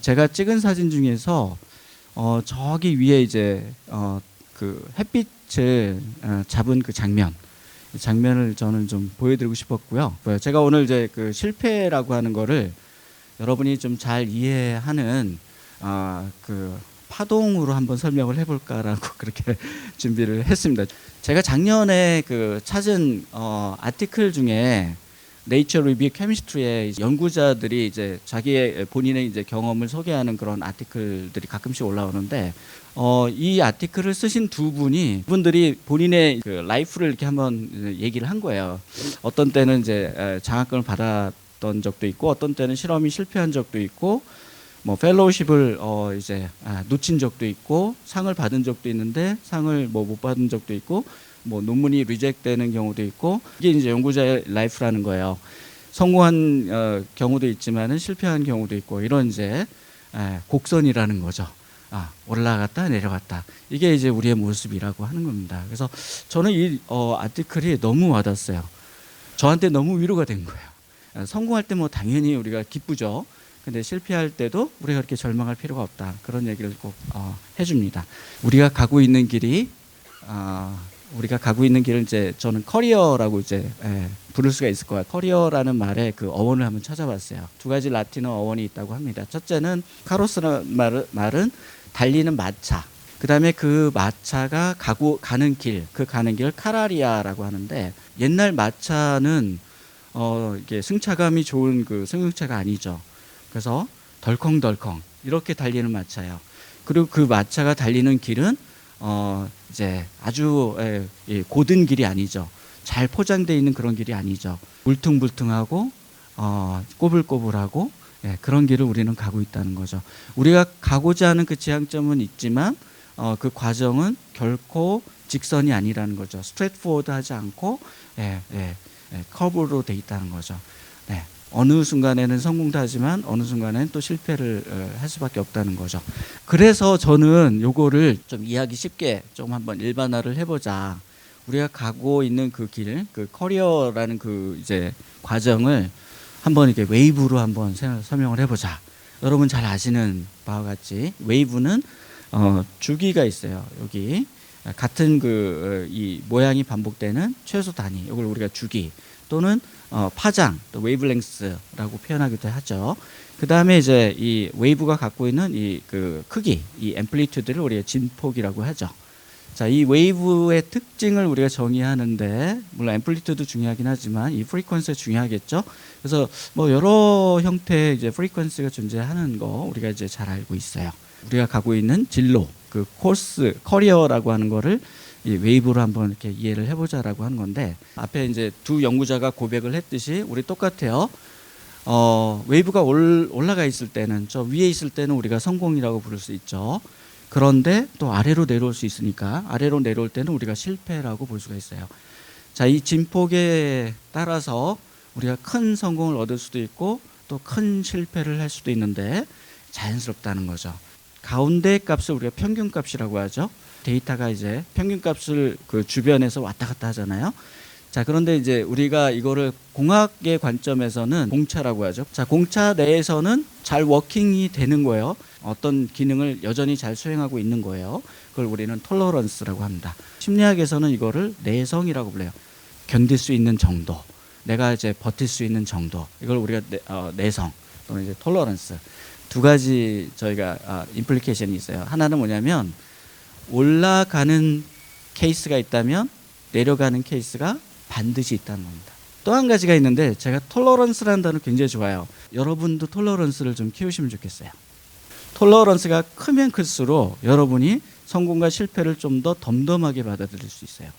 제가 찍은 사진 중에서 저기 위에 이제 그 햇빛을 잡은 그 장면, 이 장면을 저는 좀 보여드리고 싶었고요. 제가 오늘 이제 그 실패라고 하는 거를 여러분이 좀 잘 이해하는 그 파동으로 한번 설명을 해볼까라고 그렇게 준비를 했습니다. 제가 작년에 그 찾은 아티클 중에 네이처 리뷰 케미스트리에 연구자들이 이제 자기의 본인의 이제 경험을 소개하는 그런 아티클들이 가끔씩 올라오는데 이 아티클을 쓰신 두 분들이 본인의 그 라이프를 이렇게 한번 얘기를 한 거예요. 어떤 때는 이제 장학금을 받았던 적도 있고, 어떤 때는 실험이 실패한 적도 있고, 뭐 펠로우십을 이제 놓친 적도 있고, 상을 받은 적도 있는데 상을 뭐 못 받은 적도 있고, 뭐 논문이 리젝되는 경우도 있고, 이게 이제 연구자의 라이프라는 거예요. 성공한 경우도 있지만은 실패한 경우도 있고, 이런 이제 곡선이라는 거죠. 올라갔다 내려갔다, 이게 이제 우리의 모습이라고 하는 겁니다. 그래서 저는 이 아티클이 너무 와닿았어요. 저한테 너무 위로가 된 거예요. 성공할 때 뭐 당연히 우리가 기쁘죠. 근데 실패할 때도 우리가 그렇게 절망할 필요가 없다, 그런 얘기를 꼭 해줍니다. 우리가 가고 있는 길이 을 이제 저는 커리어라고 이제 부를 수가 있을 것 같아요. 커리어라는 말의 그 어원을 한번 찾아봤어요. 두 가지 라틴어 어원이 있다고 합니다. 첫째는 카로스라는 말은 달리는 마차. 그 다음에 그 마차가 가는 길, 그 가는 길을 카라리아라고 하는데, 옛날 마차는 이게 승차감이 좋은 그 승용차가 아니죠. 그래서 덜컹덜컹 이렇게 달리는 마차예요. 그리고 그 마차가 달리는 길은 이제 아주 고든 길이 아니죠. 잘 포장되어 있는 그런 길이 아니죠. 울퉁불퉁하고 꼬불꼬불하고 그런 길을 우리는 가고 있다는 거죠. 우리가 가고자 하는 그 지향점은 있지만 그 과정은 결코 직선이 아니라는 거죠. 스트레이트포워드 하지 않고 커브로 돼 있다는 거죠. 어느 순간에는 성공도 하지만 어느 순간에는 또 실패를 할 수밖에 없다는 거죠. 그래서 저는 요거를 좀 이해하기 쉽게 좀 한번 일반화를 해보자. 우리가 가고 있는 그 길, 그 커리어라는 그 이제 과정을 한번 이렇게 웨이브로 한번 설명을 해보자. 여러분 잘 아시는 바와 같이 웨이브는 주기가 있어요. 여기 같은 이 모양이 반복되는 최소 단위, 이걸 우리가 주기 또는 파장, 또 웨이브랭스라고 표현하기도 하죠. 그 다음에 이제 이 웨이브가 갖고 있는 이 그 크기, 이 앰플리튜드를 우리가 진폭이라고 하죠. 자, 이 웨이브의 특징을 우리가 정의하는데, 물론 앰플리튜드 중요하긴 하지만 이 프리퀀시가 중요하겠죠. 그래서 뭐 여러 형태의 이제 프리퀀시가 존재하는 거 우리가 이제 잘 알고 있어요. 우리가 가고 있는 진로, 그 코스, 커리어라고 하는 거를 이 웨이브로 한번 이렇게 이해를 해보자라고 하는 건데, 앞에 이제 두 연구자가 고백을 했듯이 우리 똑같아요. 웨이브가 올라가 있을 때는, 저 위에 있을 때는 우리가 성공이라고 부를 수 있죠. 그런데 또 아래로 내려올 수 있으니까 아래로 내려올 때는 우리가 실패라고 볼 수가 있어요. 자, 이 진폭에 따라서 우리가 큰 성공을 얻을 수도 있고 또 큰 실패를 할 수도 있는데 자연스럽다는 거죠. 가운데 값을 우리가 평균값이라고 하죠. 데이터가 이제 평균값을 그 주변에서 왔다 갔다 하잖아요. 자, 그런데 이제 우리가 이거를 공학의 관점에서는 공차라고 하죠. 자, 공차 내에서는 잘 워킹이 되는 거예요. 어떤 기능을 여전히 잘 수행하고 있는 거예요. 그걸 우리는 톨러런스라고 합니다. 심리학에서는 이거를 내성이라고 불러요. 견딜 수 있는 정도, 내가 이제 버틸 수 있는 정도, 이걸 우리가 내성 또는 이제 톨러런스. 두 가지 저희가 임플리케이션이 있어요. 하나는 뭐냐면 올라가는 케이스가 있다면 내려가는 케이스가 반드시 있다는 겁니다. 또 한 가지가 있는데, 제가 톨러런스라는 단어 굉장히 좋아요. 여러분도 톨러런스를 좀 키우시면 좋겠어요. 톨러런스가 크면 클수록 여러분이 성공과 실패를 좀 더 덤덤하게 받아들일 수 있어요.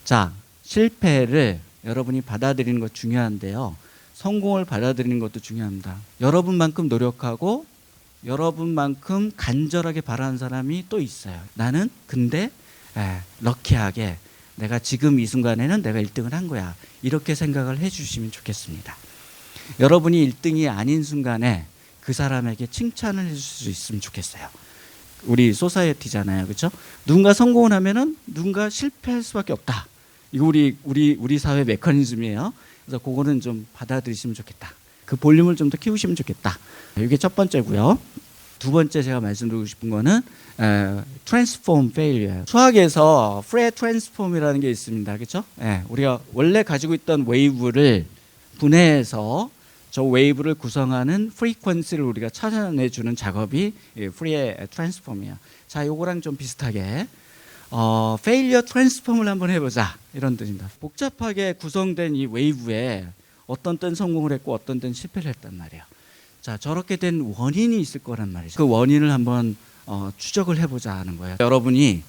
자, 실패를 여러분이 받아들이는 것 중요한데요. 성공을 받아들이는 것도 중요합니다. 여러분만큼 노력하고 여러분만큼 간절하게 바라는 사람이 또 있어요. 나는 근데 럭키하게 내가 지금 이 순간에는 내가 1등을 한 거야, 이렇게 생각을 해주시면 좋겠습니다. 여러분이 1등이 아닌 순간에 그 사람에게 칭찬을 해줄 수 있으면 좋겠어요. 우리 소사이어티잖아요, 그렇죠? 누군가 성공을 하면은 누군가 실패할 수밖에 없다. 이거 우리 사회 메커니즘이에요. 그래서 그거는 좀 받아들이시면 좋겠다. 그 볼륨을 좀 더 키우시면 좋겠다. 이게 첫 번째고요. 두 번째 제가 말씀드리고 싶은 거는 transform failure. 수학에서 Fourier transform이라는 게 있습니다. 그렇죠? 우리가 원래 가지고 있던 웨이브를 분해해서 저 웨이브를 구성하는 프리퀀시를 우리가 찾아내주는 작업이 Fourier transform이에요. 자, 요거랑 좀 비슷하게 failure transform을 한번 해보자, 이런 뜻입니다. 복잡하게 구성된 이 웨이브에 어떤 때는 성공을 했고 어떤 때는 실패를 했단 말이에요. 자, 저렇게 된 원인이 있을 거란 말이죠. 그 원인을 한번 추적을 해보자 하는 거예요. 여러분이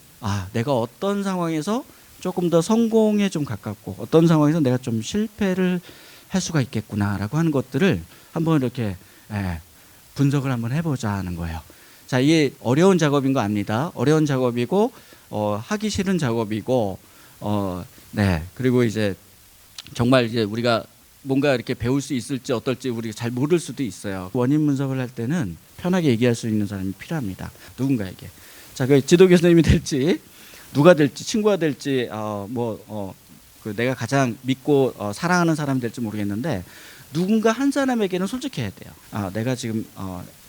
내가 어떤 상황에서 조금 더 성공에 좀 가깝고 어떤 상황에서 내가 좀 실패를 할 수가 있겠구나라고 하는 것들을 한번 이렇게 분석을 한번 해보자 하는 거예요. 자, 이게 어려운 작업인 거 압니다. 어려운 작업이고 하기 싫은 작업이고 그리고 이제 정말 이제 우리가 뭔가 이렇게 배울 수 있을지 어떨지 우리가 잘 모를 수도 있어요. 원인 분석을 할 때는 편하게 얘기할 수 있는 사람이 필요합니다. 누군가에게. 자, 그 지도 교수님이 될지 누가 될지 친구가 될지 그 내가 가장 믿고 사랑하는 사람이 될지 모르겠는데 누군가 한 사람에게는 솔직해야 돼요. 내가 지금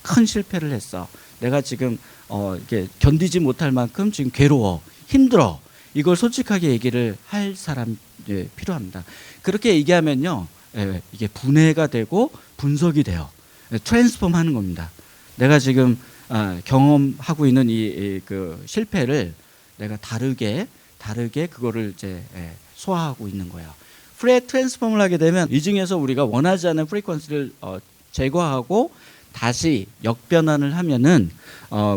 큰 실패를 했어. 내가 지금 이렇게 견디지 못할 만큼 지금 괴로워, 힘들어. 이걸 솔직하게 얘기를 할 사람 필요합니다. 그렇게 얘기하면요, 이게 분해가 되고 분석이 돼요. 트랜스폼 하는 겁니다. 내가 지금 경험하고 있는 그 실패를 내가 다르게 그거를 이제 소화하고 있는 거예요. 프레 트랜스폼을 하게 되면 이 중에서 우리가 원하지 않는 프리퀀시를 제거하고 다시 역변환을 하면은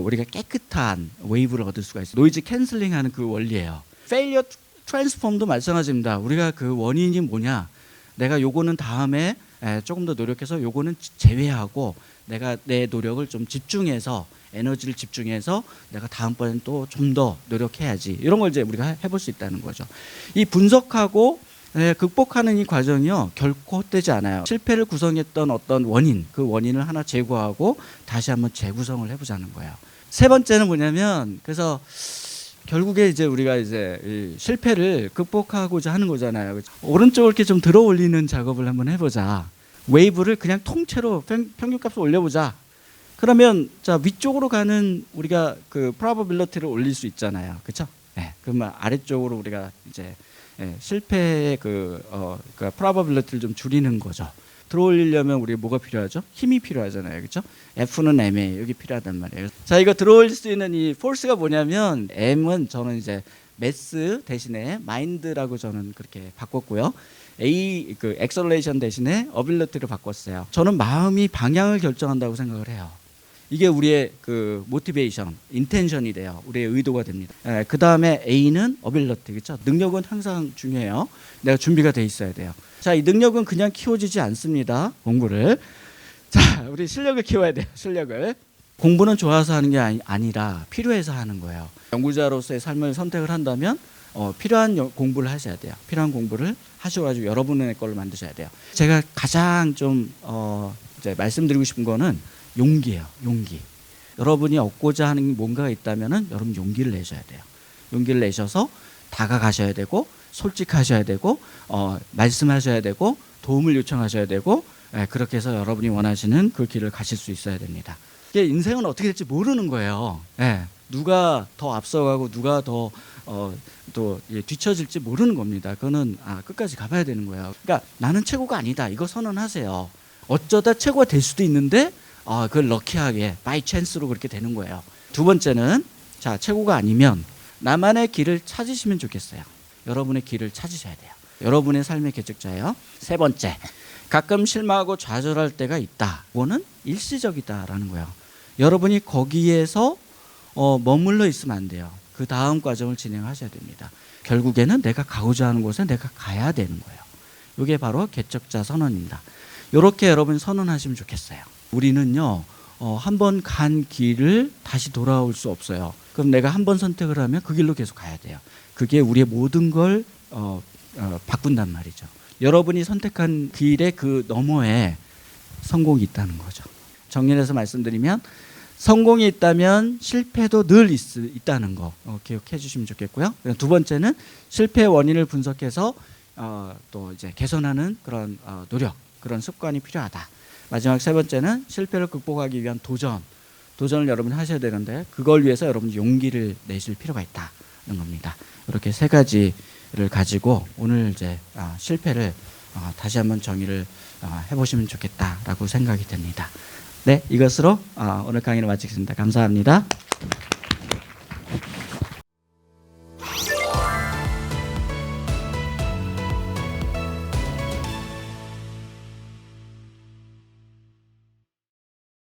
우리가 깨끗한 웨이브를 얻을 수가 있어요. 노이즈 캔슬링하는 그 원리예요. 페일리어 트랜스폼도 마찬가지입니다. 우리가 그 원인이 뭐냐, 내가 요거는 다음에 조금 더 노력해서 요거는 제외하고 내가 내 노력을 좀 집중해서 에너지를 집중해서 내가 다음번엔 또 좀 더 노력해야지, 이런 걸 이제 우리가 해볼 수 있다는 거죠. 이 분석하고 극복하는 이 과정이요, 결코 헛되지 않아요. 실패를 구성했던 어떤 원인, 그 원인을 하나 제거하고 다시 한번 재구성을 해보자는 거예요. 세 번째는 뭐냐면, 그래서 결국에 이제 우리가 이제 이 실패를 극복하고자 하는 거잖아요. 오른쪽을 이렇게 좀 들어 올리는 작업을 한번 해보자. 웨이브를 그냥 통째로 평균값을 올려보자. 그러면 자, 위쪽으로 가는 우리가 그 probability를 올릴 수 있잖아요. 그렇죠? 그러면 아래쪽으로 우리가 이제 실패의 그 probability를 좀 줄이는 거죠. 들어올리려면 우리 뭐가 필요하죠? 힘이 필요하잖아요. 그렇죠? F는 M에 여기 필요하단 말이에요. 자, 이거 들어올릴 수 있는 이 force가 뭐냐면, M은 저는 이제 mass 대신에 mind라고 저는 그렇게 바꿨고요. A 그 acceleration 대신에 ability를 바꿨어요. 저는 마음이 방향을 결정한다고 생각을 해요. 이게 우리의 그 모티베이션, 인텐션이 돼요. 우리의 의도가 됩니다. 그 다음에 A는 어빌러티, 그렇죠? 능력은 항상 중요해요. 내가 준비가 돼 있어야 돼요. 자, 이 능력은 그냥 키워지지 않습니다. 공부를. 자, 우리 실력을 키워야 돼요. 실력을. 공부는 좋아서 하는 게 아니라 필요해서 하는 거예요. 연구자로서의 삶을 선택을 한다면 필요한 공부를 하셔야 돼요. 필요한 공부를 하셔가지고 여러분의 걸로 만드셔야 돼요. 제가 가장 좀 이제 말씀드리고 싶은 거는 용기예요. 용기. 여러분이 얻고자 하는 뭔가가 있다면은 여러분 용기를 내셔야 돼요. 용기를 내셔서 다가가셔야 되고, 솔직하셔야 되고, 말씀하셔야 되고, 도움을 요청하셔야 되고, 그렇게 해서 여러분이 원하시는 그 길을 가실 수 있어야 됩니다. 이게 인생은 어떻게 될지 모르는 거예요. 누가 더 앞서가고 누가 더 또 뒤처질지 모르는 겁니다. 그거는 끝까지 가봐야 되는 거예요. 그러니까 나는 최고가 아니다, 이거 선언하세요. 어쩌다 최고가 될 수도 있는데 그걸 럭키하게 바이 찬스로 그렇게 되는 거예요. 두 번째는, 자, 최고가 아니면 나만의 길을 찾으시면 좋겠어요. 여러분의 길을 찾으셔야 돼요. 여러분의 삶의 개척자예요. 세 번째, 가끔 실망하고 좌절할 때가 있다. 그거는 일시적이다라는 거예요. 여러분이 거기에서 머물러 있으면 안 돼요. 그 다음 과정을 진행하셔야 됩니다. 결국에는 내가 가고자 하는 곳에 내가 가야 되는 거예요. 이게 바로 개척자 선언입니다. 이렇게 여러분 선언하시면 좋겠어요. 우리는요, 한 번 간 길을 다시 돌아올 수 없어요. 그럼 내가 한 번 선택을 하면 그 길로 계속 가야 돼요. 그게 우리의 모든 걸 바꾼단 말이죠. 여러분이 선택한 길의 그 너머에 성공이 있다는 거죠. 정리해서 말씀드리면, 성공이 있다면 실패도 늘 있다는 거 기억해 주시면 좋겠고요. 두 번째는 실패의 원인을 분석해서 또 이제 개선하는 그런 노력, 그런 습관이 필요하다. 마지막 세 번째는 실패를 극복하기 위한 도전을 여러분이 하셔야 되는데 그걸 위해서 여러분 용기를 내실 필요가 있다는 겁니다. 이렇게 세 가지를 가지고 오늘 이제 실패를 다시 한번 정의를 해보시면 좋겠다라고 생각이 됩니다. 네, 이것으로 오늘 강의를 마치겠습니다. 감사합니다.